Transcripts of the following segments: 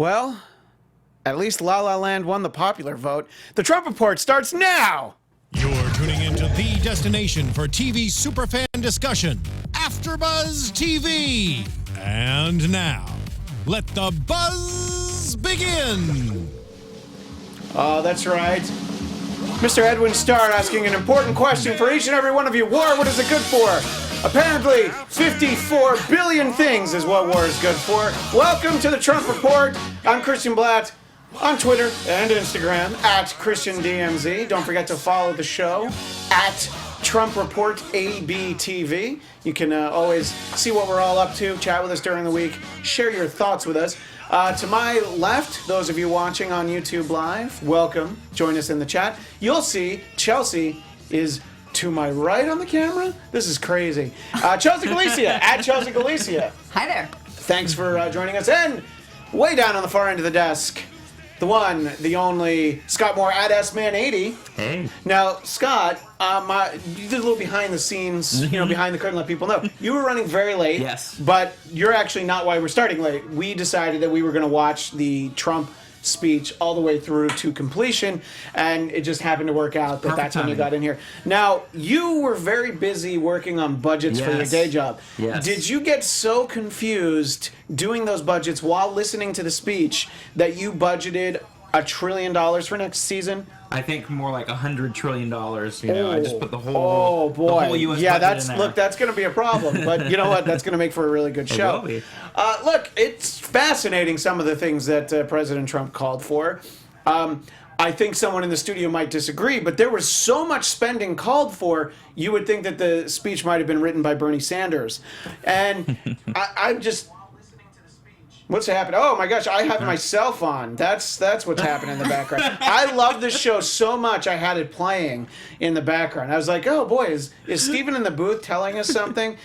Well, at least La La Land won the popular vote. The Trump Report starts now! You're tuning into the destination for TV superfan discussion, AFTERBUZZ TV. And now, let the buzz begin! Oh, that's right. Mr. Edwin Starr asking an important question for each and every one of you. War, what is it good for? Apparently, 54 billion things is what war is good for. Welcome to the Trump Report. I'm Christian Bladt on Twitter and Instagram at ChristianDMZ. Don't forget to follow the show at Trump Report ABTV. You can always see what we're all up to, chat with us during the week, share your thoughts with us. To my left, those of you watching on YouTube Live, welcome. Join us in the chat. You'll see Chelsea is to my right on the camera. This is crazy. Chelsea Galicia, at Chelsea Galicia. Hi there. Thanks for joining us. And way down on the far end of the desk, the one, the only, Scott Moore at SMan80. Hey. Now, Scott, you did a little behind the scenes, behind the curtain, let people know. You were running very late. Yes. But you're actually not why we're starting late. We decided that we were going to watch the Trump speech all the way through to completion, and it just happened to work out that that's when you got in here. Now, you were very busy working on budgets for your day job. Yes. Did you get so confused doing those budgets while listening to the speech that you budgeted $1 trillion for next season? I think more like $100 trillion. I just put the whole. Oh boy! The whole US budget in there. That's going to be a problem. But you know what? That's going to make for a really good show. It will be. Look, it's fascinating some of the things that President Trump called for. I think someone in the studio might disagree, but there was so much spending called for. You would think that the speech might have been written by Bernie Sanders, and I'm just. What's happening? Oh my gosh, I have my cell phone. That's what's happening in the background. I love this show so much I had it playing in the background. I was like, oh boy, is Steven in the booth telling us something?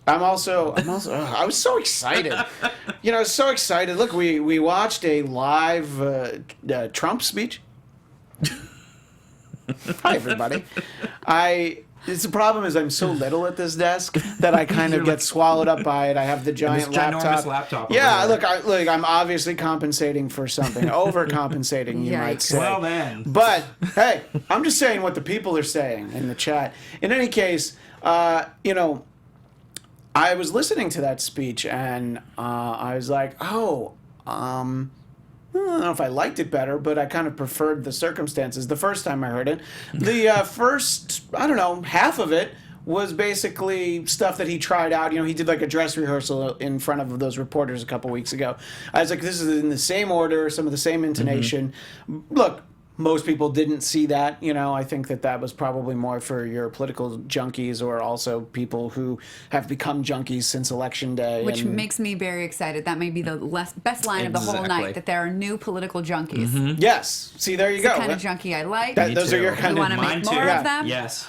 I was so excited. I was so excited. Look, we watched a live Trump speech. Hi everybody. The problem is I'm so little at this desk that I kind of get swallowed up by it. I have the giant laptop. Yeah, look, I'm obviously compensating for something, overcompensating, you might say. Well, man. But hey, I'm just saying what the people are saying in the chat. In any case, I was listening to that speech and I was like, I don't know if I liked it better, but I kind of preferred the circumstances the first time I heard it. The first, half of it was basically stuff that he tried out. He did like a dress rehearsal in front of those reporters a couple weeks ago. I was like, this is in the same order, some of the same intonation. Mm-hmm. Look, most people didn't see that. I think that was probably more for your political junkies or also people who have become junkies since Election Day. Which makes me very excited. That may be the best line of the whole night, that there are new political junkies. Mm-hmm. Yes. See, there you go. The kind of junkie I like. Those are your kind of... You want to make more of them? Yes.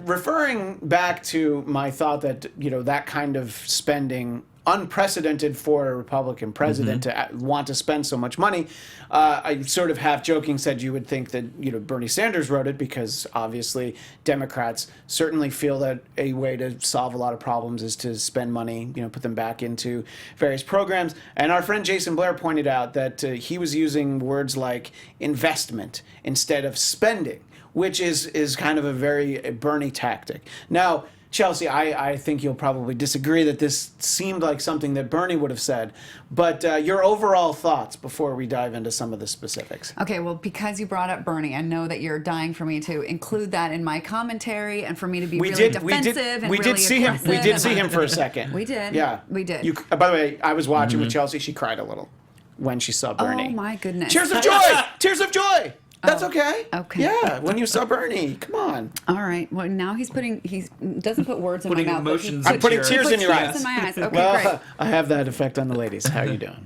Referring back to my thought that, that kind of spending... unprecedented for a Republican president to want to spend so much money. I sort of half joking said you would think that Bernie Sanders wrote it because obviously Democrats certainly feel that a way to solve a lot of problems is to spend money, put them back into various programs. And our friend Jason Blair pointed out that he was using words like investment instead of spending, which is kind of a very Bernie tactic. Now, Chelsea, I think you'll probably disagree that this seemed like something that Bernie would have said, but your overall thoughts before we dive into some of the specifics. Okay, well, because you brought up Bernie, I know that you're dying for me to include that in my commentary and for me to be defensive and we really did see him. We did see him for a second. We did. Yeah, we did. By the way, I was watching with Chelsea. She cried a little when she saw Bernie. Oh my goodness! Tears of joy! Tears of joy! That's okay. Okay. Yeah, when you saw Bernie, come on. All right. Well, now he doesn't put words in my mouth. Emotions I'm putting tears in your eyes. In my eyes. Okay, well, great. I have that effect on the ladies. How are you doing?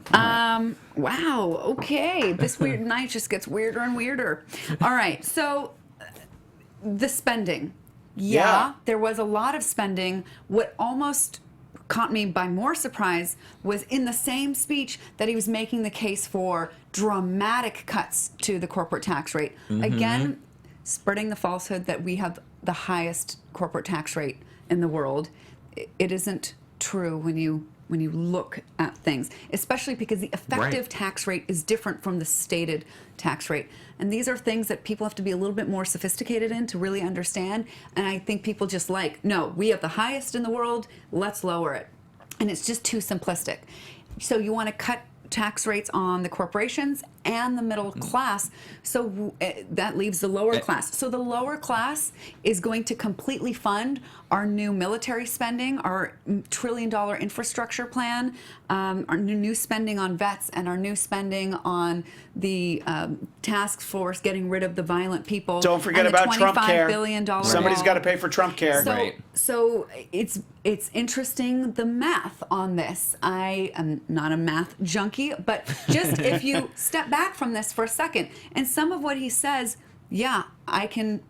Wow. Okay. This weird night just gets weirder and weirder. All right. So, the spending. Yeah, there was a lot of spending. What almost caught me by more surprise was in the same speech that he was making the case for dramatic cuts to the corporate tax rate. Again, spreading the falsehood that we have the highest corporate tax rate in the world. It isn't true when you look at things, especially because the effective tax rate is different from the stated tax rate. And these are things that people have to be a little bit more sophisticated in to really understand. And I think people just no, we have the highest in the world, let's lower it. And it's just too simplistic. So you want to cut tax rates on the corporations and the middle class, so that leaves the lower class. So the lower class is going to completely fund our new military spending, our $1 trillion infrastructure plan, our new spending on vets, and our new spending on the task force getting rid of the violent people. Don't forget and the about Trump care. $25 billion Somebody's got to pay for Trump care. So it's interesting, the math on this. I am not a math junkie, but just if you step back from this for a second, and some of what he says, I can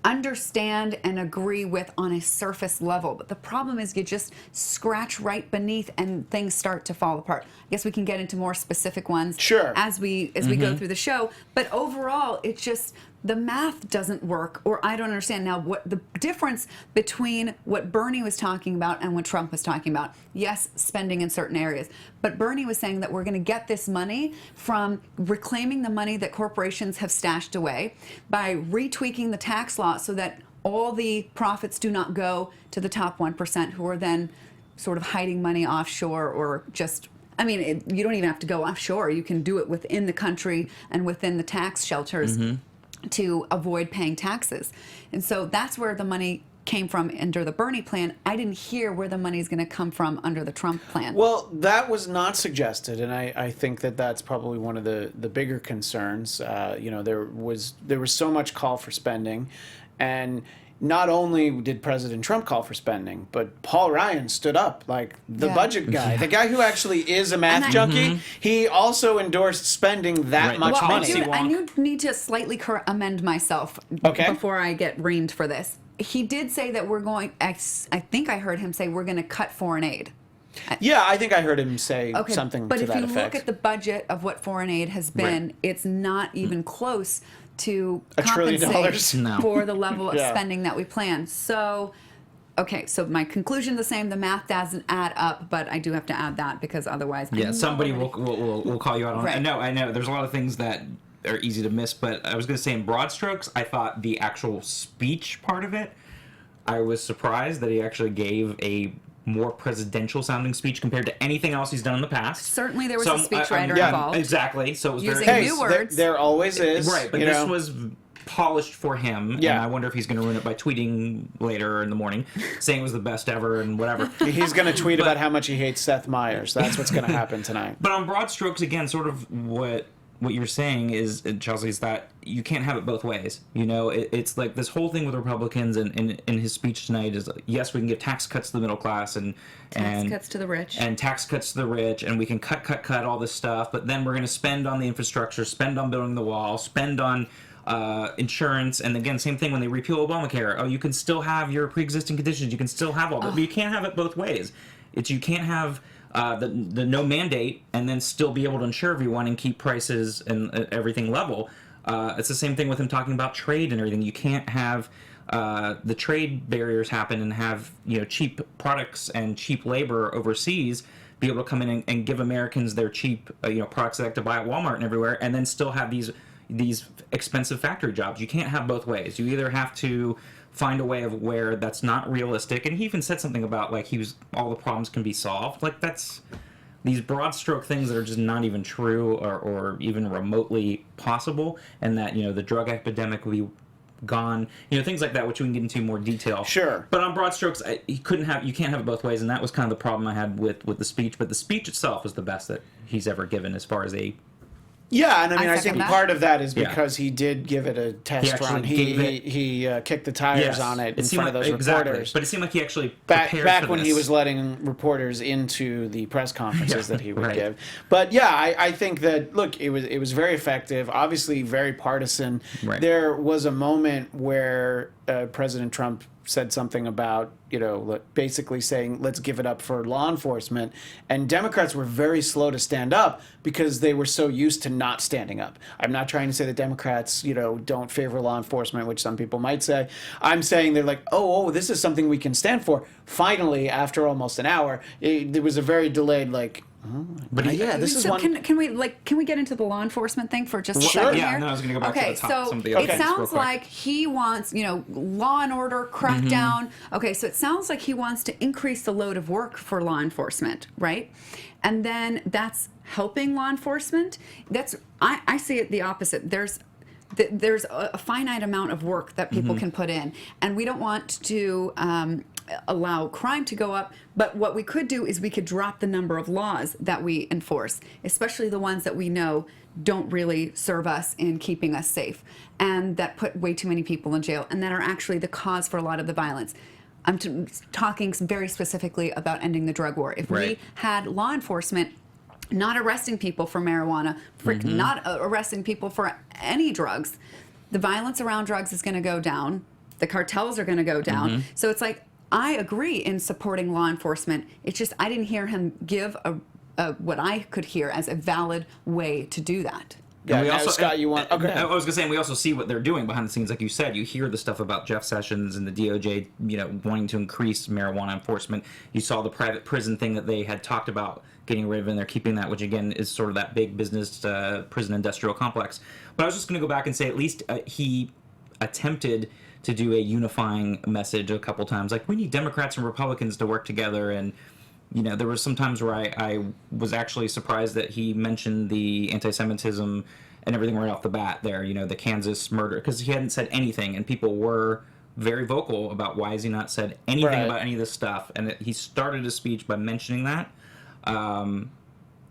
understand and agree with on a surface level. But the problem is you just scratch right beneath and things start to fall apart. I guess we can get into more specific ones as we go through the show. But overall, it's just the math doesn't work, or I don't understand now what the difference between what Bernie was talking about and what Trump was talking about. Yes, spending in certain areas, but Bernie was saying that we're going to get this money from reclaiming the money that corporations have stashed away by retweaking the tax law so that all the profits do not go to the top 1% who are then sort of hiding money offshore, or just, I mean, you don't even have to go offshore. You can do it within the country and within the tax shelters to avoid paying taxes. And so that's where the money came from under the Bernie plan. I didn't hear where the money is going to come from under the Trump plan. Well, that was not suggested, and I think that that's probably one of the bigger concerns. There was so much call for spending, and not only did President Trump call for spending, but Paul Ryan stood up, like the budget guy, the guy who actually is a math junkie. He also endorsed spending that much money. I need to slightly amend myself before I get reamed for this. He did say that we're going, I think I heard him say we're going to cut foreign aid. Yeah, I think I heard him say something to that effect. But if you look at the budget of what foreign aid has been, it's not even close to compensate for the level of spending that we plan. So, so my conclusion the same. The math doesn't add up, but I do have to add that because otherwise, somebody will call you out on it. I know. There's a lot of things that are easy to miss, but I was going to say in broad strokes, I thought the actual speech part of it, I was surprised that he actually gave a more presidential sounding speech compared to anything else he's done in the past. Certainly there was a speechwriter involved. Exactly. So it was using very new words. There always is. Right, but this was polished for him, and I wonder if he's going to ruin it by tweeting later in the morning, saying it was the best ever and whatever. He's going to tweet about how much he hates Seth Meyers. That's what's going to happen tonight. But on broad strokes, again, sort of what you're saying is, Chelsea, is that you can't have it both ways. It's like this whole thing with Republicans and in his speech tonight is, yes, we can give tax cuts to the middle class and tax cuts to the rich. And tax cuts to the rich, and we can cut all this stuff, but then we're going to spend on the infrastructure, spend on building the wall, spend on insurance, and again, same thing when they repeal Obamacare. Oh, you can still have your pre-existing conditions, you can still have all that, but you can't have it both ways. You can't have the no mandate and then still be able to insure everyone and keep prices and everything level. It's the same thing with him talking about trade and everything. You can't have the trade barriers happen and have cheap products and cheap labor overseas be able to come in and give Americans their cheap products they like to buy at Walmart and everywhere, and then still have these expensive factory jobs. You can't have both ways. You either have to find a way of where that's not realistic, and he even said something about all the problems can be solved. Like, that's these broad stroke things that are just not even true or even remotely possible, and that the drug epidemic will be gone, things like that, which we can get into more detail. Sure. But on broad strokes, you can't have it both ways, and that was kind of the problem I had with the speech. But the speech itself was the best that he's ever given as far as a. Yeah, and I think part of that is because he did give it a test run. He kicked the tires on it in front of those reporters. But it seemed like he actually back when he was letting reporters into the press conferences that he would give. But I think that it was very effective. Obviously, very partisan. Right. There was a moment where President Trump said something about, basically saying, let's give it up for law enforcement. And Democrats were very slow to stand up because they were so used to not standing up. I'm not trying to say that Democrats, don't favor law enforcement, which some people might say. I'm saying they're like, oh, this is something we can stand for. Finally, after almost an hour, there was a very delayed, but this is so one. Can we get into the law enforcement thing for just a Sure. second Yeah, here? no, I was going to go back to the top. So Some of the other it things real sounds quick. like he wants, law and order crackdown. Okay, so it sounds like he wants to increase the load of work for law enforcement, right? And then that's helping law enforcement. I see it the opposite. There's a finite amount of work that people can put in, and we don't want to allow crime to go up, but what we could do is we could drop the number of laws that we enforce, especially the ones that we know don't really serve us in keeping us safe and that put way too many people in jail and that are actually the cause for a lot of the violence. I'm talking very specifically about ending the drug war. If we had law enforcement not arresting people for marijuana, not arresting people for any drugs, the violence around drugs is going to go down. The cartels are going to go down. So it's like, I agree in supporting law enforcement. It's just I didn't hear him give what I could hear as a valid way to do that. Yeah, we now, also, Scott, you want? Okay. I was going to say, and we also see what they're doing behind the scenes. Like you said, you hear the stuff about Jeff Sessions and the DOJ, wanting to increase marijuana enforcement. You saw the private prison thing that they had talked about getting rid of, and they're keeping that, which again is sort of that big business prison industrial complex. But I was just going to go back and say, at least he attempted to do a unifying message a couple times. Like, we need Democrats and Republicans to work together. And, there was some times where I was actually surprised that he mentioned the anti-Semitism and everything right off the bat there, the Kansas murder, because he hadn't said anything, and people were very vocal about why has he not said anything about any of this stuff. And he started his speech by mentioning that,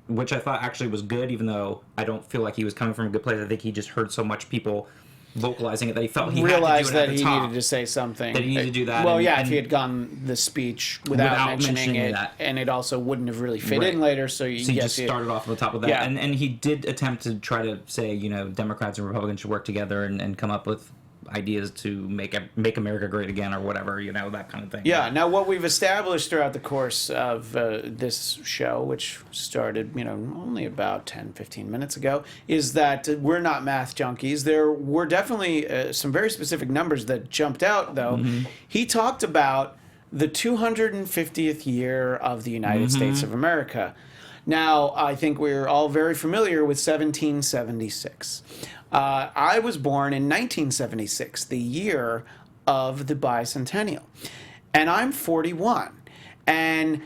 which I thought actually was good, even though I don't feel like he was coming from a good place. I think he just heard so much people vocalizing it that he felt he realized had to do it that at the he top. needed to say something. That he needed to do that. Well, and, yeah, and if he had gone the speech without mentioning it, that. and it also wouldn't have really fit in later. So you just started off on the top of that. Yeah. And he did attempt to try to say, Democrats and Republicans should work together and come up with ideas to make America great again, or whatever, that kind of thing. Yeah. Now, what we've established throughout the course of this show, which started, only about 10, 15 minutes ago, is that we're not math junkies. There were definitely some very specific numbers that jumped out, though. He talked about the 250th year of the United States of America. Now, I think we're all very familiar with 1776. I was born in 1976, the year of the bicentennial, and I'm 41. And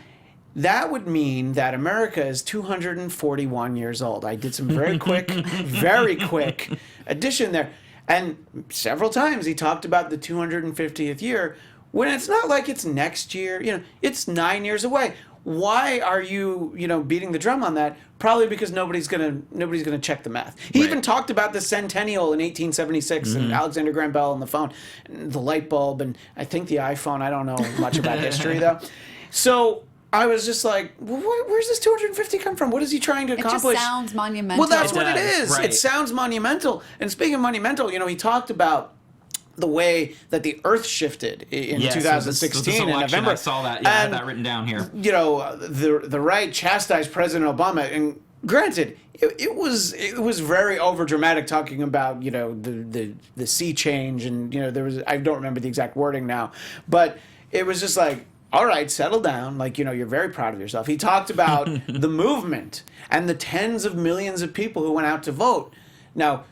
that would mean that America is 241 years old. I did some very quick addition there. And several times he talked about the 250th year when it's not like it's next year. It's 9 years away. Why are you, beating the drum on that? Probably because nobody's gonna check the math. He even talked about the centennial in 1876 and Alexander Graham Bell and the phone, and the light bulb, and I think the iPhone. I don't know much about history though. So I was just like, where's this 250 come from? What is he trying to accomplish? It just sounds monumental. Well, that's what it is. Right. It sounds monumental. And speaking of monumental, he talked about the way that the Earth shifted in 2016 this in election, November. I saw that. Yeah, I had that written down here. The right chastised President Obama, and granted, it was very overdramatic, talking about the sea change, and there was, I don't remember the exact wording now, but it was just like, all right, settle down. Like, you're very proud of yourself. He talked about the movement and the tens of millions of people who went out to vote. Now,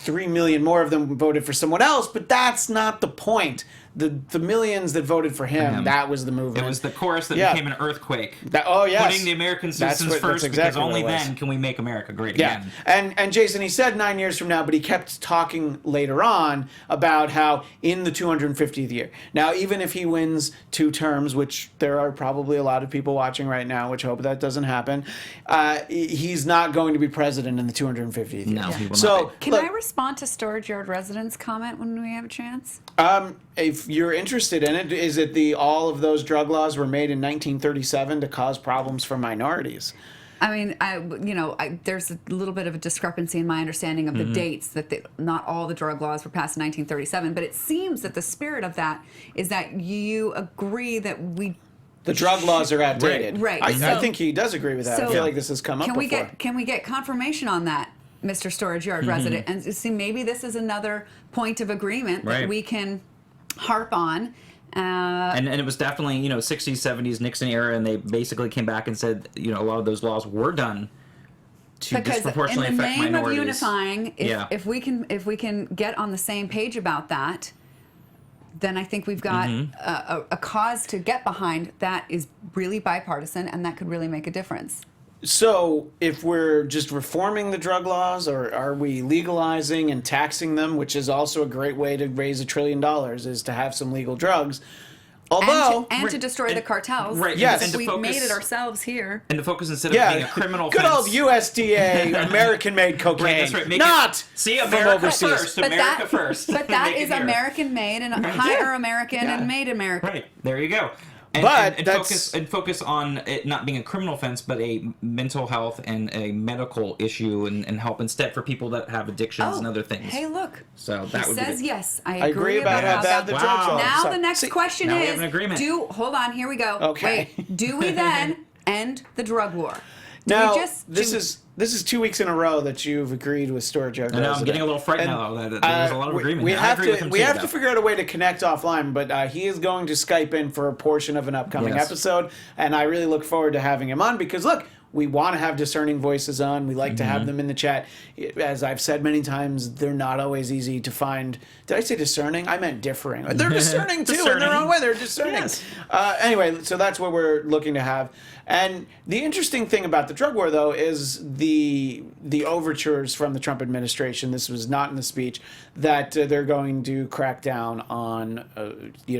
3 million more of them voted for someone else, but that's not the point. The millions that voted for him, that was the movement. It was the chorus that became an earthquake. Putting the American citizens first, because only then can we make America great again. And Jason, he said 9 years from now, but he kept talking later on about how in the 250th year. Now, even if he wins 2 terms, which there are probably a lot of people watching right now which hope that doesn't happen, he's not going to be president in the 250th year. No, he will so, not be. Can I respond to Storage Yard Residents' comment when we have a chance? If you're interested in it, is it all of those drug laws were made in 1937 to cause problems for minorities? I mean, there's a little bit of a discrepancy in my understanding of the dates that not all the drug laws were passed in 1937, but it seems that the spirit of that is that you agree that the drug laws are outdated. Right. I think he does agree with that. I feel like this has come up before. Can we get confirmation on that, Mr. Storage Yard resident? And see, maybe this is another point of agreement that we can harp on. And it was definitely, 60s, 70s, Nixon era, and they basically came back and said, a lot of those laws were done to disproportionately affect minorities. In the name of unifying, if we can get on the same page about that, then I think we've got a cause to get behind that is really bipartisan, and that could really make a difference. So, if we're just reforming the drug laws, or are we legalizing and taxing them, which is also a great way to raise $1 trillion, is to have some legal drugs. Although, and to destroy the cartels. Right. Yes. And We've made it ourselves here. And to focus instead of being a criminal good offense. old USDA, American-made cocaine. Right, that's right. Not see from America overseas. first. America first. But that Make it is here. American-made and hire American and made American. Right. There you go. And focus on it not being a criminal offense, but a mental health and a medical issue, and help instead for people that have addictions and other things. Hey, look. So that he would says be yes. I agree about how bad the drugs are. Now the next question now we is: have an agreement. hold on, here we go. Okay. Wait, do we then end the drug war? Now, this is 2 weeks in a row that you've agreed with Storage Yard Resident. I'm getting a little frightened now. There's a lot of agreement. We have to figure out a way to connect offline, but he is going to Skype in for a portion of an upcoming episode, and I really look forward to having him on because, look, we want to have discerning voices on. We like to have them in the chat. As I've said many times, they're not always easy to find. Did I say discerning? I meant differing. They're discerning too in their own way. They're discerning. Yes. Anyway, so that's what we're looking to have. And the interesting thing about the drug war, though, is the overtures from the Trump administration. This was not in the speech that they're going to crack down on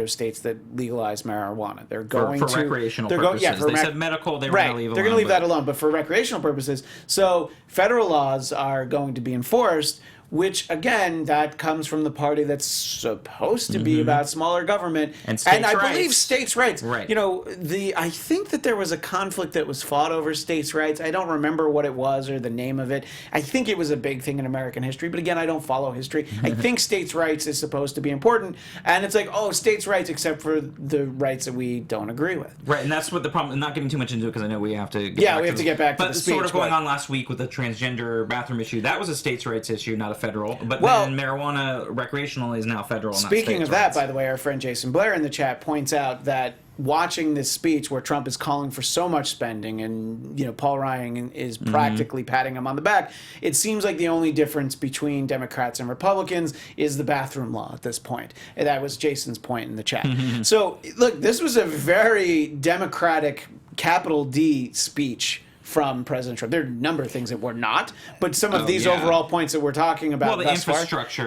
states that legalize marijuana. They're going for to recreational purposes. They said medical. They were going to leave. They're going to leave that alone, but for recreational purposes. So federal laws are going to be enforced. Which, again, that comes from the party that's supposed to be about smaller government. And states' I rights. believe states' rights. Right. I think that there was a conflict that was fought over states' rights. I don't remember what it was or the name of it. I think it was a big thing in American history. But again, I don't follow history. I think states' rights is supposed to be important. And it's like, states' rights except for the rights that we don't agree with. Right, and that's what the problem. Not getting too much into it because I know we have to. We have to get back to the speech. But sort of going on last week with the transgender bathroom issue. That was a states' rights issue, not a federal. But then marijuana recreational is now federal. Speaking of that, by the way, our friend Jason Blair in the chat points out that watching this speech where Trump is calling for so much spending and Paul Ryan is practically patting him on the back, it seems like the only difference between Democrats and Republicans is the bathroom law at this point. And that was Jason's point in the chat. So, look, this was a very Democratic capital D speech from President Trump. There are a number of things that were not, but some of these overall points that we're talking about. Well, the infrastructure,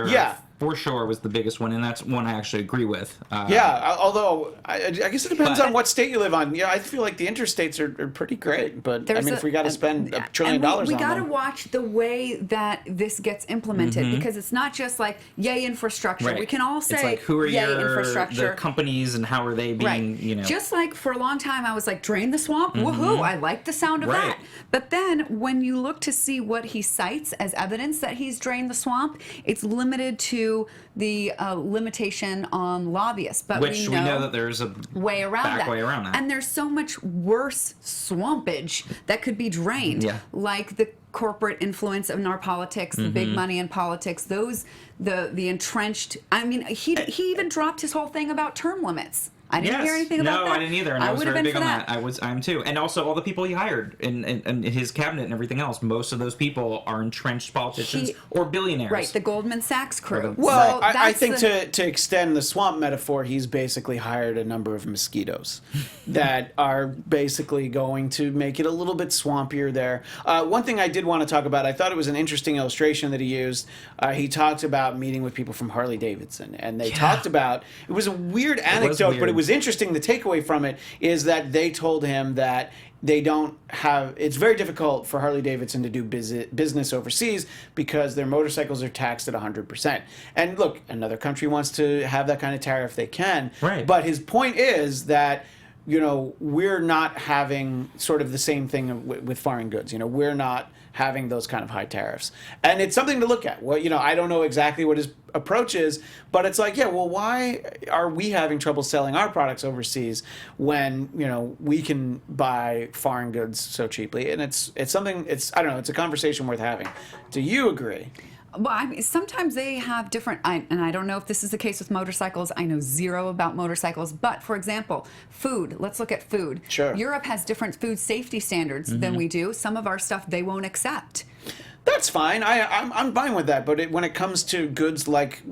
for sure, was the biggest one, and that's one I actually agree with. Although I guess it depends on what state you live on. I feel like the interstates are pretty great, but if we got to spend $1 trillion on them, we got to watch the way that this gets implemented because it's not just like yay infrastructure. Right. We can all say it's like, who are yay infrastructure. the companies and how are they being Just like for a long time I was like drain the swamp, woohoo! I like the sound of that. But then when you look to see what he cites as evidence that he's drained the swamp, it's limited to the limitation on lobbyists, but we know that there's a way around that. And there's so much worse swampage that could be drained, like the corporate influence in our politics, the big money in politics, the entrenched. I mean, he even dropped his whole thing about term limits. I didn't hear anything about that. No, I didn't either, and I was very big on that. I'm too. And also all the people he hired in his cabinet and everything else, most of those people are entrenched politicians or billionaires. Right, the Goldman Sachs crew. Well, I think to extend the swamp metaphor, he's basically hired a number of mosquitoes that are basically going to make it a little bit swampier there. One thing I did want to talk about, I thought it was an interesting illustration that he used. He talked about meeting with people from Harley Davidson, and they talked about, it was a weird anecdote, but it was interesting. The takeaway from it is that they told him that they don't have, it's very difficult for Harley Davidson to do business overseas because their motorcycles are taxed at 100%. And look, another country wants to have that kind of tariff, they can. Right. But his point is that we're not having sort of the same thing with foreign goods. We're not having those kind of high tariffs. And it's something to look at. Well, I don't know exactly what his approach is, but it's like, why are we having trouble selling our products overseas when, we can buy foreign goods so cheaply? And it's something, I don't know, it's a conversation worth having. Do you agree? Well, I mean, sometimes they have different, and I don't know if this is the case with motorcycles. I know zero about motorcycles. But, for example, food. Let's look at food. Sure. Europe has different food safety standards than we do. Some of our stuff they won't accept. That's fine. I'm fine with that. But when it comes to goods like,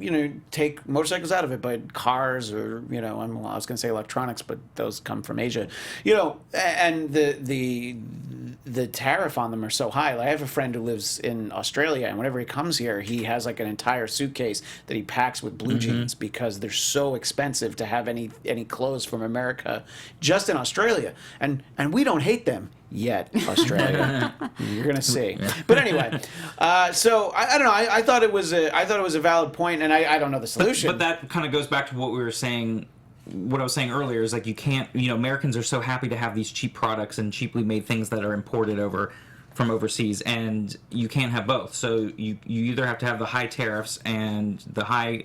take motorcycles out of it, but cars or, I was going to say electronics, but those come from Asia, and the tariff on them are so high. Like, I have a friend who lives in Australia, and whenever he comes here, he has like an entire suitcase that he packs with blue jeans because they're so expensive to have any clothes from America just in Australia. And we don't hate them yet, Australia. You're gonna see. But anyway, so I don't know. I thought it was a valid point, and I don't know the solution. But that kind of goes back to what we were saying. What I was saying earlier is like you can't. Americans are so happy to have these cheap products and cheaply made things that are imported from overseas, and you can't have both. So you either have to have the high tariffs and the high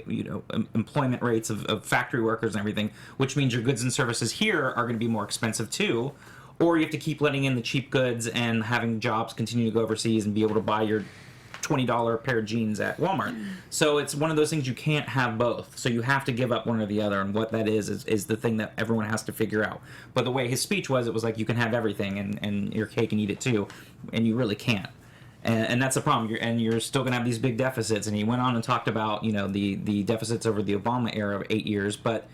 employment rates of factory workers and everything, which means your goods and services here are going to be more expensive too. Or you have to keep letting in the cheap goods and having jobs continue to go overseas and be able to buy your $20 pair of jeans at Walmart. So it's one of those things you can't have both. So you have to give up one or the other, and what that is the thing that everyone has to figure out. But the way his speech was, it was like you can have everything and your cake and eat it too, and you really can't. And that's the problem. You're still going to have these big deficits. And he went on and talked about the deficits over the Obama era of 8 years. But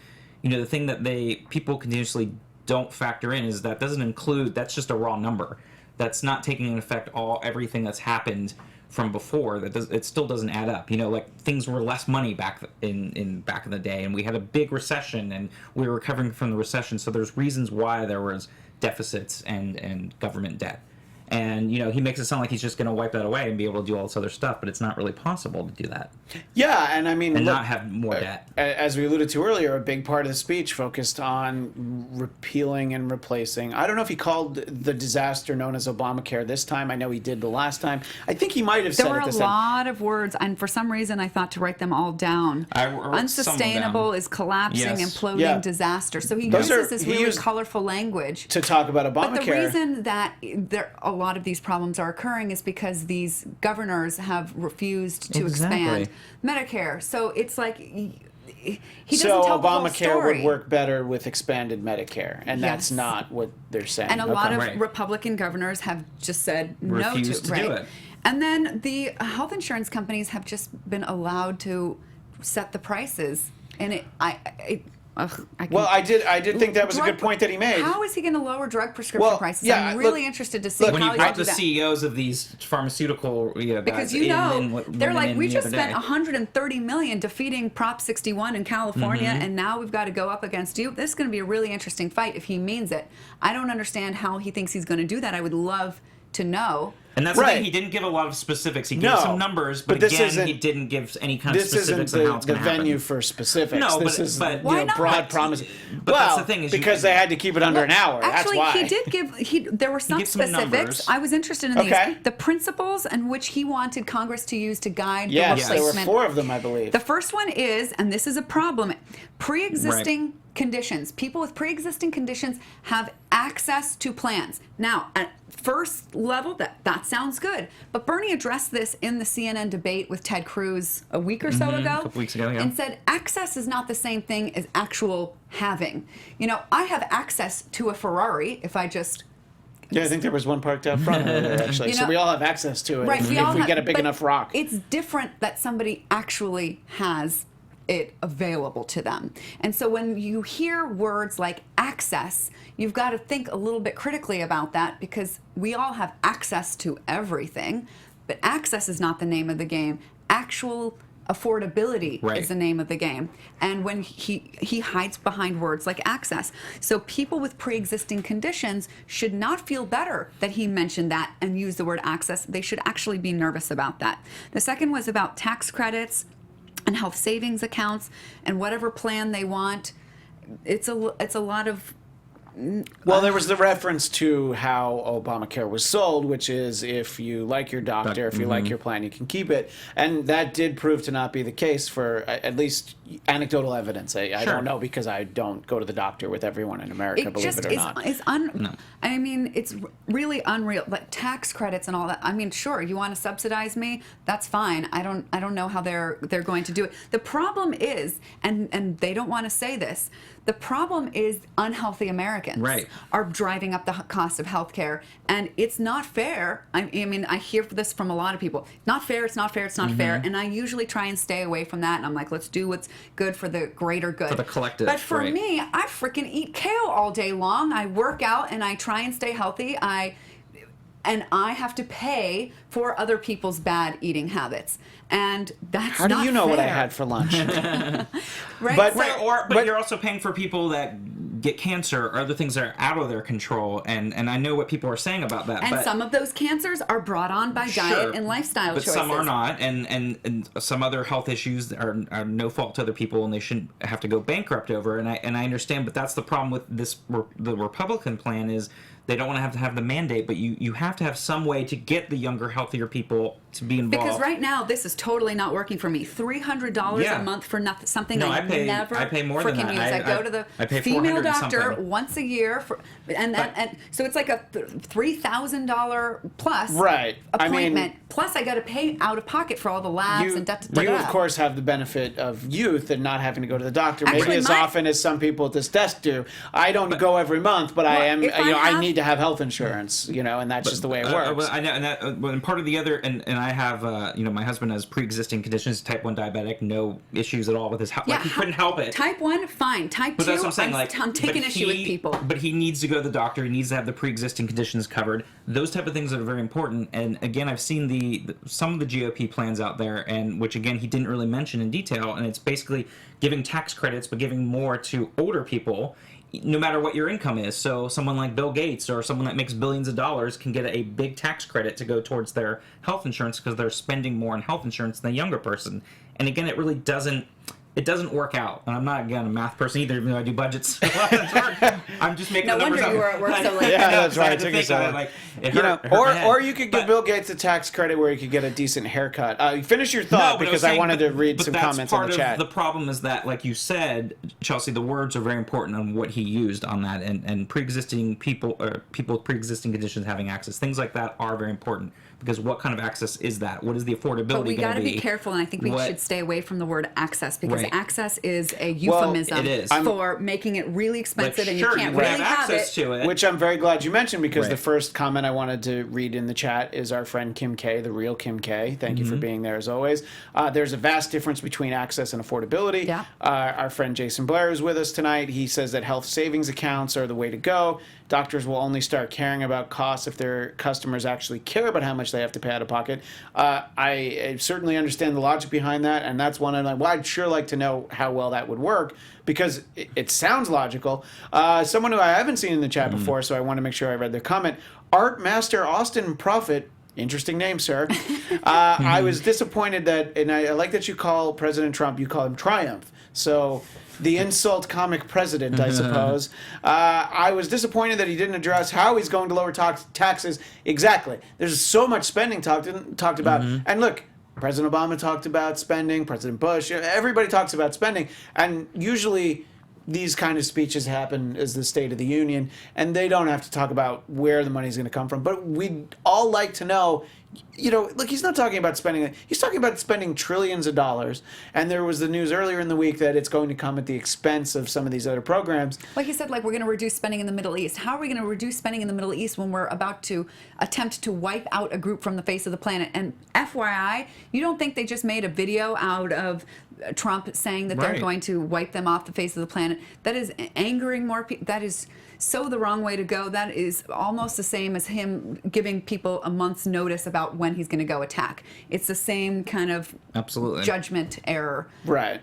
the thing that people continuously don't factor in is that doesn't include, that's just a raw number. That's not taking into effect everything that's happened from before. It still doesn't add up. Like things were less money back in the day, and we had a big recession, and we were recovering from the recession. So there's reasons why there was deficits and government debt. And, he makes it sound like he's just going to wipe that away and be able to do all this other stuff, but it's not really possible to do that. Yeah, and I mean... And not have more debt. As we alluded to earlier, a big part of the speech focused on repealing and replacing. I don't know if he called the disaster known as Obamacare this time. I know he did the last time. I think he might have said it this time. There were a lot of words, and for some reason I thought to write them all down. Unsustainable is collapsing, imploding, disaster. So he uses this really colorful language. To talk about Obamacare. But the reason that a lot of these problems are occurring is because these governors have refused to expand Medicare. So it's like he doesn't tell the whole story. Obamacare would work better with expanded Medicare, and that's not what they're saying. And a lot of Republican governors have just said refused to do it. And then the health insurance companies have just been allowed to set the prices, and I did think that was a good point that he made. How is he going to lower drug prescription prices? I'm really interested to see when how you brought the CEOs of these pharmaceutical because guys they're like, we just spent $130 million defeating Prop 61 in California, and now we've got to go up against you. This is going to be a really interesting fight if he means it. I don't understand how he thinks he's going to do that. I would love to know. And that's the thing, he didn't give a lot of specifics. He gave some numbers, but again, he didn't give any kind of specifics on how it's going to happen. This isn't the venue for specifics. No, this is why not? Broad promises. But that's the thing. Because they had to keep it under an hour. Actually, that's why. he did give, there were some specifics. I was interested in these. The principles in which he wanted Congress to use to guide the replacement. Yes, there were 4 of them, I believe. The first one is, and this is a problem, pre-existing conditions. People with pre-existing conditions have access to plans. Now, at first level, that sounds good. But Bernie addressed this in the CNN debate with Ted Cruz a week or so ago. A couple weeks ago, and said access is not the same thing as actual having. I have access to a Ferrari if I just... Yeah, I think there was one parked out front over there, actually. So we all have access to it if we get a big enough rock. It's different that somebody actually has it available to them. And so when you hear words like access, you've got to think a little bit critically about that, because we all have access to everything, but access is not the name of the game. Actual affordability is the name of the game. And when he hides behind words like access. So people with pre-existing conditions should not feel better that he mentioned that and used the word access. They should actually be nervous about that. The second was about tax credits and health savings accounts and whatever plan they want. It's a lot of Well, there was the reference to how Obamacare was sold, which is if you like your doctor, if you like your plan, you can keep it. And that did prove to not be the case for at least anecdotal evidence. I don't know because I don't go to the doctor with everyone in America, believe it or not. I mean, it's really unreal. Like tax credits and all that. I mean, sure, you want to subsidize me? That's fine. I don't know how they're going to do it. The problem is, and they don't want to say this, the problem is unhealthy Americans are driving up the cost of healthcare, and it's not fair. I mean, I hear this from a lot of people. Not fair, it's not fair, it's not fair. And I usually try and stay away from that, and I'm like, let's do what's good for the greater good. For the collective. But for me, I freaking eat kale all day long. I work out, and I try and stay healthy. And I have to pay for other people's bad eating habits. And that's How do not you know what I fair. had for lunch? Right? But- So- But you're also paying for people that get cancer or other things that are out of their control. And I know what people are saying about that. and but some of those cancers are brought on by diet and lifestyle but choices. some are not, and some other health issues are no fault to other people, and they shouldn't have to go bankrupt over. And I understand, but that's the problem with this. The Republican plan is they don't want to have the mandate, but you have to have some way to get the younger, healthier people to be involved. Because right now, this is totally not working for me. $300 a month for nothing, something No, I I pay more than freaking that. use. I go to the I pay female 400 and doctor something. once a year, and so it's like a $3,000 plus Right. I mean- appointment. Plus, I got to pay out of pocket for all the labs and You, of course, have the benefit of youth and not having to go to the doctor maybe Actually, as often as some people at this desk do. I don't go every month, but I am. if I need to have health insurance, and that's just the way it works. I know, and part of the other, and I have, my husband has pre-existing conditions, type 1 diabetic, no issues at all with his health. Like, he couldn't help it. Type 1, fine. Type 2, But that's what I'm saying. Like, I'm taking but issue with people. But he needs to go to the doctor. He needs to have the pre-existing conditions covered. Those type of things that are very important. And again, I've seen some of the GOP plans out there, and which again he didn't really mention in detail. And it's basically giving tax credits, but giving more to older people, no matter what your income is. So someone like Bill Gates or someone that makes billions of dollars can get a big tax credit to go towards their health insurance because they're spending more on health insurance than a younger person. And again, it really doesn't work out. And I'm not, again, a math person either, even though I do budgets. I'm just making No the numbers wonder up. you were at work so late. Yeah, that's right. I It took us a like, it hurt my head. or you could give But- Bill Gates a tax credit where you could get a decent haircut. Finish your thought but because was I saying, wanted to read but some that's comments in part the chat. of the problem is that, like you said, Chelsea, the words are very important on what he used on that, and pre-existing people with pre-existing conditions having access, things like that are very important. Because what kind of access is that? What is the affordability But we got to be careful, and I think we should stay away from the word access because access is a euphemism it is. for making it really expensive, and you sure, can't you really have have access it. to it. Which I'm very glad you mentioned because Right. the first comment I wanted to read in the chat is our friend Kim K, the real Kim K. Thank you for being there as always. There's a vast difference between access and affordability. Yeah. Our friend Jason Blair is with us tonight. He says that health savings accounts are the way to go. Doctors will only start caring about costs if their customers actually care about how much they have to pay out of pocket. I certainly understand the logic behind that, and that's one I'd sure like to know how well that would work because it sounds logical. Someone who I haven't seen in the chat before, so I want to make sure I read their comment. Art Master Austin Prophet. Interesting name, sir. I was disappointed that, and I like that you call President Trump, you call him Triumph. So the insult comic president, I suppose. I was disappointed that he didn't address how he's going to lower taxes. Exactly. There's so much spending talked about. And look, President Obama talked about spending, President Bush, everybody talks about spending. And usually these kind of speeches happen as the State of the Union, and they don't have to talk about where the money's going to come from. But we'd all like to know, look, he's not talking about spending. He's talking about spending trillions of dollars. And there was the news earlier in the week that it's going to come at the expense of some of these other programs. Like you said, we're going to reduce spending in the Middle East. How are we going to reduce spending in the Middle East when we're about to attempt to wipe out a group from the face of the planet? And FYI, you don't think they just made a video out of Trump saying that they're going to wipe them off the face of the planet? That is angering more people. That is so the wrong way to go. That is almost the same as him giving people a month's notice about when he's going to go attack. It's the same kind of Absolutely. judgment error. Right.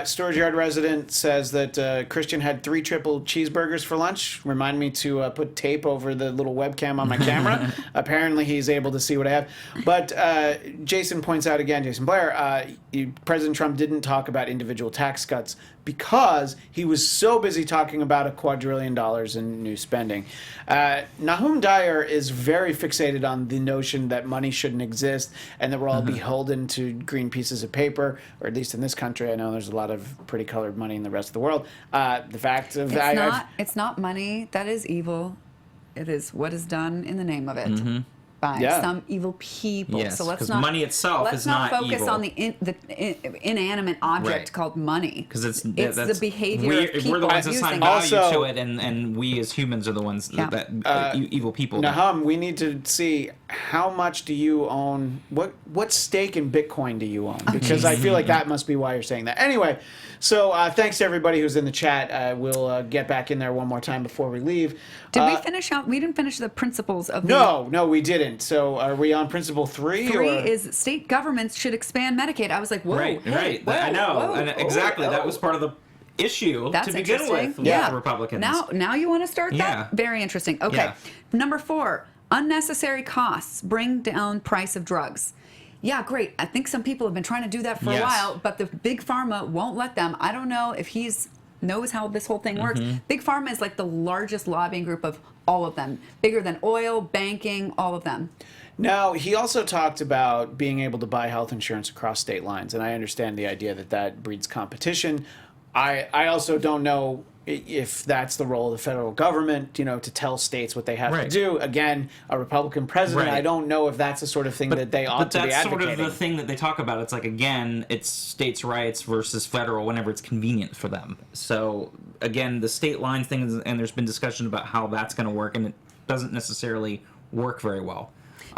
Storage Yard resident says that Christian had 3 triple cheeseburgers for lunch. Remind me to put tape over the little webcam on my camera. Apparently, he's able to see what I have. But Jason points out again, Jason Blair, President Trump didn't talk about individual tax cuts because he was so busy talking about $2 quadrillion in new spending. Nahum Dyer is very fixated on the notion that money shouldn't exist and that we're all beholden to green pieces of paper, or at least in this country. I know there's a lot of pretty colored money in the rest of the world. The fact of it's not money that is evil. It is what is done in the name of it. By some evil people. Yes, so let's 'cause not money itself is not focus evil. on the inanimate object Right. called money. Because it's the behavior of people we're the ones that using assign it. value Also- to it, and we as humans are the ones that evil people. Nahum, we need to see how much do you own? What stake in Bitcoin do you own? Because I feel like that must be why you're saying that. Anyway, so thanks to everybody who's in the chat. We'll get back in there one more time before we leave. Did we finish out? We didn't finish the principles of No, we didn't. So are we on principle 3? 3 or? is state governments should expand Medicaid. I was like, whoa, Right, hey, right. whoa, I know, whoa, and whoa, exactly. whoa. That was part of the issue That's to begin interesting. with Yeah. the Republicans. Now you want to start that? Yeah. Very interesting. Okay. Yeah. Number 4, unnecessary costs bring down price of drugs. Yeah, great. I think some people have been trying to do that for a Yes. while, but the big pharma won't let them. I don't know if he's knows how this whole thing works. Big pharma is like the largest lobbying group of all of them, bigger than oil, banking, all of them. Now, he also talked about being able to buy health insurance across state lines, and I understand the idea that that breeds competition. I also don't know if that's the role of the federal government, to tell states what they have to Right. do. Again, a Republican president, Right. I don't know if that's the sort of thing that they ought to be that's advocating. sort of the thing that they talk about. It's like, again, it's states' rights versus federal whenever it's convenient for them. So, again, the state line thing, and there's been discussion about how that's going to work, and it doesn't necessarily work very well.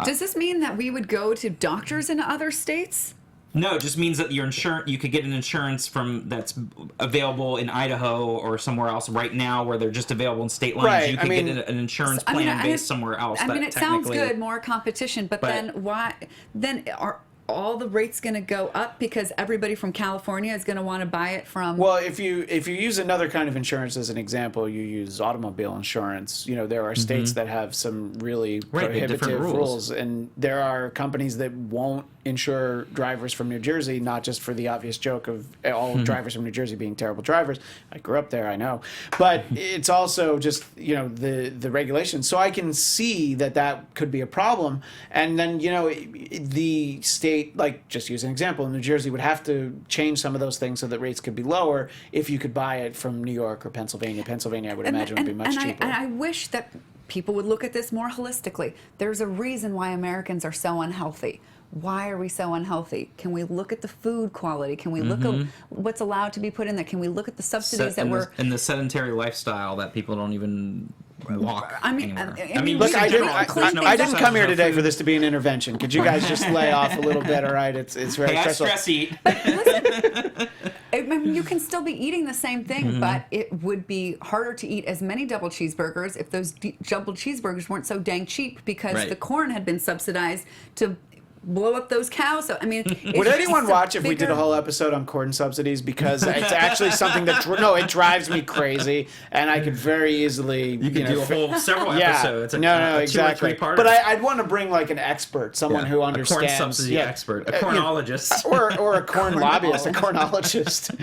Does this mean that we would go to doctors in other states? No, it just means that your insurance, you could get an insurance that's available in Idaho or somewhere else right now, where they're just available in state lines. Right, You I could mean- get an insurance plan based somewhere else. I mean, that it sounds technically- good, more competition, but then why? Then are all the rates going to go up because everybody from California is going to want to buy it from? Well, if you use another kind of insurance as an example, you use automobile insurance. There are states that have some really Right, they have different prohibitive rules. rules, and there are companies that won't insure drivers from New Jersey, not just for the obvious joke of all drivers from New Jersey being terrible drivers. I grew up there, I know, but it's also just the regulations. So I can see that could be a problem, and then the state, like just use an example, New Jersey would have to change some of those things so that rates could be lower if you could buy it from New York or Pennsylvania. Pennsylvania, I would imagine, would be much cheaper. I wish that people would look at this more holistically. There's a reason why Americans are so unhealthy. Why are we so unhealthy? Can we look at the food quality? Can we look at what's allowed to be put in there? Can we look at the subsidies that we're... in the sedentary lifestyle that people don't even walk anywhere. Look, I didn't come here today food. for this to be an intervention. Could you guys just lay off a little bit? All right, it's very Hey, I stressful. stress eat. I mean, you can still be eating the same thing, but it would be harder to eat as many double cheeseburgers if those double cheeseburgers weren't so dang cheap because Right. the corn had been subsidized to blow up those cows. So I mean, Would anyone watch if we did a whole episode on corn subsidies? Because it's actually something that it drives me crazy, and I could very easily You could do a whole several yeah. episodes. No, a exactly. 2 or 3-parter. But I'd want to bring like an expert, someone who understands. A corn subsidy expert, a cornologist. Or a corn lobbyist, a cornologist.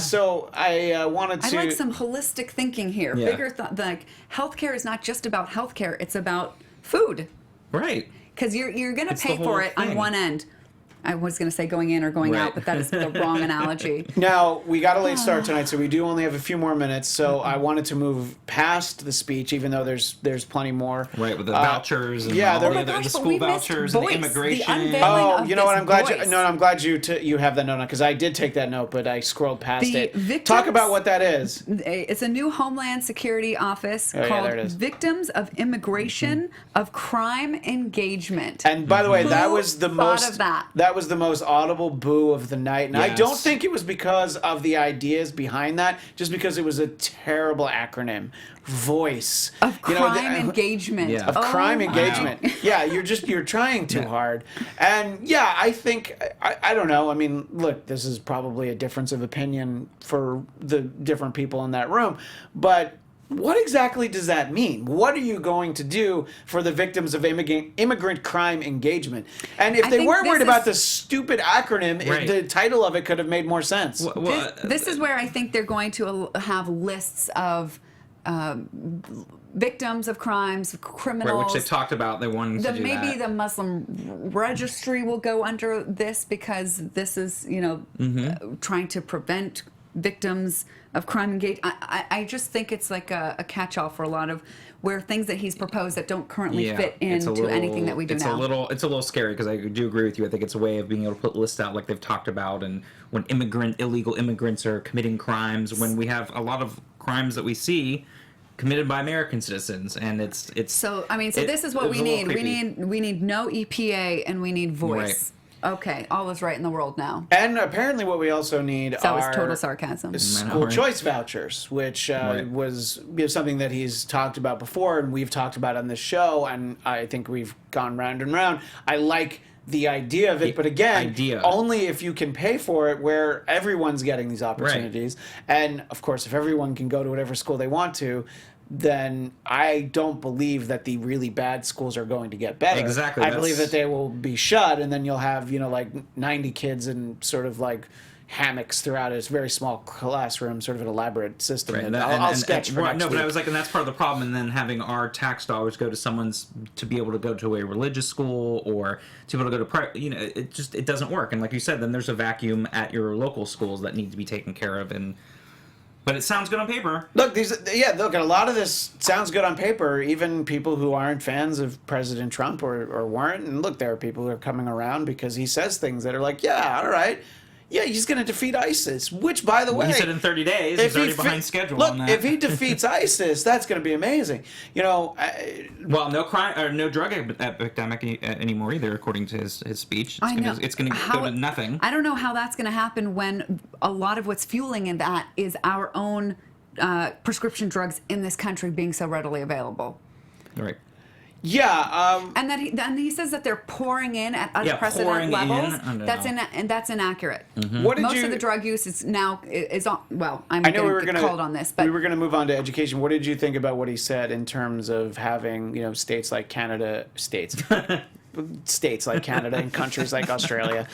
So I wanted to. I like some holistic thinking here. Yeah. Bigger like healthcare is not just about healthcare; it's about food. Right. Because you're going to It's the pay whole for it on thing. one end. I was going to say going in or going Right. out, but that is the wrong analogy. Now, we got a late start tonight, so we do only have a few more minutes. So I wanted to move past the speech, even though there's plenty more. Right, with the vouchers and yeah, all there- the Oh my other gosh, the but school we missed vouchers and the voice, the immigration. unveiling Oh, of you know what? this I'm glad voice. I'm glad you have that note on, because I did take that note, but I scrolled past The it. victims- Talk about what that is. It's a new Homeland Security office Oh, yeah, called there it is. Victims of Immigration of Crime Engagement. And by the way, that Who was the thought most of that? that was the most audible boo of the night. And I Yes. don't think it was because of the ideas behind that, just because it was a terrible acronym. Voice. Of crime engagement. Yeah. Of Oh crime my. engagement. Yeah, you're trying too hard. And yeah, I think, I don't know. I mean, look, this is probably a difference of opinion for the different people in that room, but what exactly does that mean? What are you going to do for the victims of immigrant crime engagement? And if I they think weren't this worried is- about the stupid acronym, Right. the title of it could have made more sense. This is where I think they're going to have lists of victims of crimes, criminals. which they talked about. They wanted to do Maybe that. the Muslim registry will go under this because this is, trying to prevent victims of crime engaged. I just think it's like a catch-all for a lot of where things that he's proposed that don't currently fit it's a into little- anything that we do it's now. It's a little scary because I do agree with you. I think it's a way of being able to put lists out like they've talked about, and when illegal immigrants are committing crimes, when we have a lot of crimes that we see committed by American citizens, and it's So I mean, this is what it was we a little need. creepy. We need no EPA and we need voice. Okay, all is right in the world now. And apparently what we also need That was are total sarcasm. school Right. choice vouchers, which Right. was something that he's talked about before and we've talked about on this show, and I think we've gone round and round. I like the idea of it, but again, only if you can pay for it, where everyone's getting these opportunities. And of course, if everyone can go to whatever school they want to, then I don't believe that the really bad schools are going to get better. Exactly, I believe that's- that they will be shut, and then you'll have, like 90 kids in sort of like hammocks throughout a very small classroom, sort of an elaborate system. Right, And I'll sketch for next no, but I week. was like, and that's part of the problem. And then having our tax dollars go to someone's to be able to go to a religious school or to be able to go to it doesn't work. And like you said, then there's a vacuum at your local schools that need to be taken care of. But it sounds good on paper. Look, a lot of this sounds good on paper. Even people who aren't fans of President Trump or weren't. And look, there are people who are coming around because he says things that are like, yeah, all right. Yeah, he's going to defeat ISIS, which, by the way... He said in 30 days, he's already behind schedule look, on that. if he defeats ISIS, that's going to be amazing. Well, no crime or no drug epidemic anymore either, according to his speech. It's going to go to nothing. I don't know how that's going to happen when a lot of what's fueling in that is our own prescription drugs in this country being so readily available. Right. Yeah, and he says that they're pouring in at unprecedented levels. That's inaccurate. Most of the drug use is now on. Well, I'm going to get called on this, but we were going to move on to education. What did you think about what he said in terms of having states like Canada, states like Canada and countries like Australia?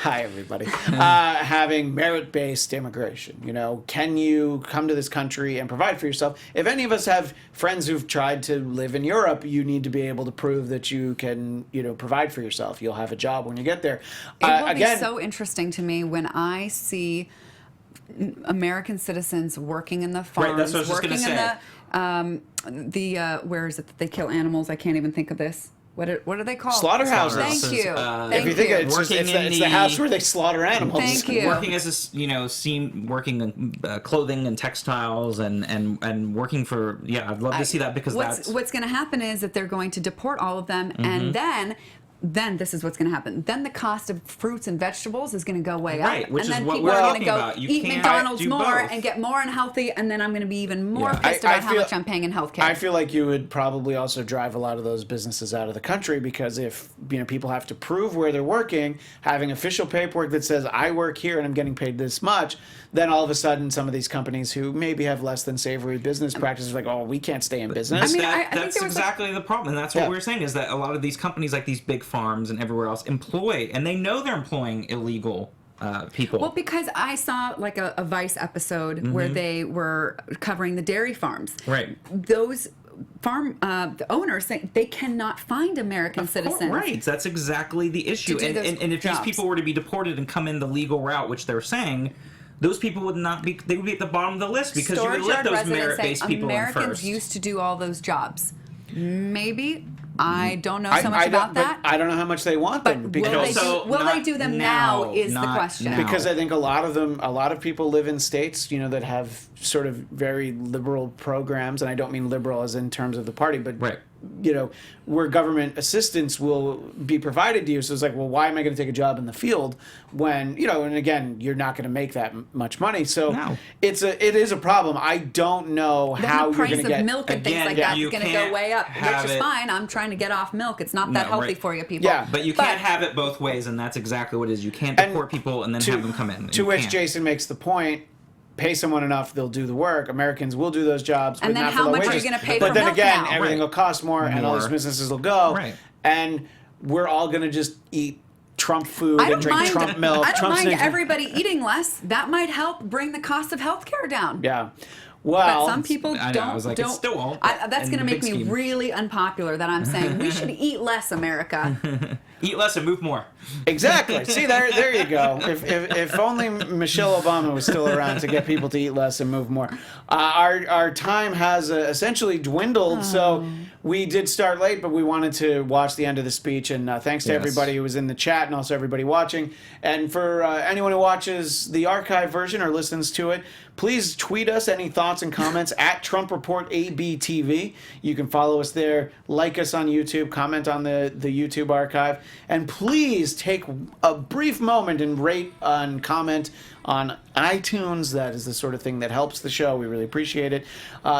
Hi, everybody. Having merit-based immigration. Can you come to this country and provide for yourself? If any of us have friends who've tried to live in Europe, you need to be able to prove that you can, provide for yourself. You'll have a job when you get there. It will be so interesting to me when I see American citizens working in the farms, Right, that's what I was just working in the where is it that they kill animals? I can't even think of this. What are they called? Slaughterhouses. Thank you. If you think it's the house where they slaughter animals. Thank you. Working as working in clothing and textiles and working for I'd love to see that because what's going to happen is that they're going to deport all of them, and then this is what's going to happen. Then the cost of fruits and vegetables is going to go way up. Right, which and then is what people we're are talking going to go about. You eat can't McDonald's do more both. and get more unhealthy, and then I'm going to be even more Yeah. pissed about how much I'm paying in healthcare. I feel like you would probably also drive a lot of those businesses out of the country because if people have to prove where they're working, having official paperwork that says I work here and I'm getting paid this much, then all of a sudden some of these companies who maybe have less than savory business practices are like, oh, we can't stay in business. I mean, I think that's there was exactly the problem, and that's what we were saying is that a lot of these companies, like these big farms and everywhere else, employ, and they know they're employing illegal people. Well, because I saw like a Vice episode where they were covering the dairy farms. Right. Those the owners think they cannot find American citizens. Right. That's exactly the issue. do And those if jobs. these people were to be deported and come in the legal route, which they're saying, those people would not be. They would be at the bottom of the list because you would Storage let yard those residents merit-based say people in Americans first. used to do all those jobs. Maybe. I don't know so I much don't- about but that. I don't know how much they want But them will because they do them now is the not question. now. because I think a lot of people live in states, that have sort of very liberal programs, and I don't mean liberal as in terms of the party, but Right. you know, where government assistance will be provided to you. So it's like, well, why am I going to take a job in the field when, you know, and again, you're not going to make that much money. So No. it is a problem. I don't know Then how the you're price going to of get milk and things Again, like yeah, that is you going to go can't way up, which have is it- fine. I'm trying to get off milk. It's not that No, healthy right. for you people. Yeah. But you can't have it both ways, and that's exactly what it is. You can't And deport people and then have them come in. To You which can't. Jason makes the point. Pay someone enough, they'll do the work. Americans will do those jobs, And but then not how for low much are you wages. gonna pay But for then milk again, now? everything Right. will cost more, and all these More. businesses will go. Right. And we're all going to just eat Trump food I and don't drink mind. Trump milk. I don't Trump's mind things- everybody eating less. That might help bring the cost of healthcare down. Yeah. Well, But some people I know, don't. I was like, it don't. still won't, That's in going to the make big me scheme. really unpopular. That I'm saying we should eat less, America. Eat less and move more. exactly. See, there you go. If only Michelle Obama was still around to get people to eat less and move more. Our time has essentially dwindled, so we did start late, but we wanted to watch the end of the speech. And thanks to Yes. everybody who was in the chat and also everybody watching. And for anyone who watches the archive version or listens to it, please tweet us any thoughts and comments at Trump Report ABTV. You can follow us there, like us on YouTube, comment on the YouTube archive, and please take a brief moment and rate and comment on iTunes. That is the sort of thing that helps the show. We really appreciate it.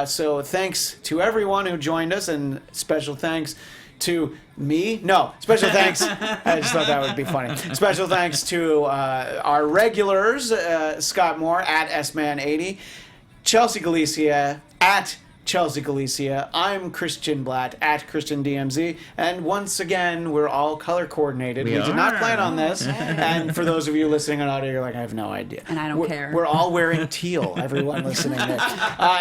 So thanks to everyone who joined us, and special thanks to me. No, special thanks. I just thought that would be funny. Special thanks to our regulars, Scott Moore at SMan80, Chelsea Galicia at Chelsea Galicia. I'm Christian Bladt at Christian DMZ. And once again, we're all color coordinated. We did not plan on this. And for those of you listening on audio, you're like, I have no idea. And I don't care. We're all wearing teal, everyone listening there.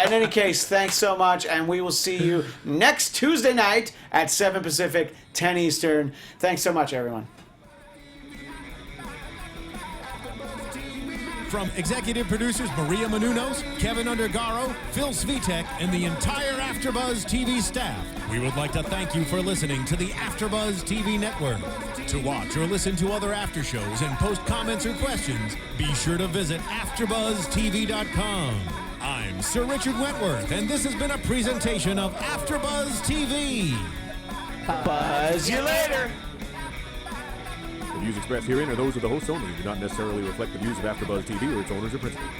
In any case, thanks so much. And we will see you next Tuesday night at 7 Pacific, 10 Eastern. Thanks so much, everyone. From executive producers Maria Menounos, Kevin Undergaro, Phil Svitek, and the entire AfterBuzz TV staff, we would like to thank you for listening to the AfterBuzz TV network. To watch or listen to other after shows and post comments or questions, be sure to visit AfterBuzzTV.com. I'm Sir Richard Wentworth, and this has been a presentation of AfterBuzz TV. Buzz you later. The views expressed herein are those of the hosts only and do not necessarily reflect the views of AfterBuzz TV or its owners or principals.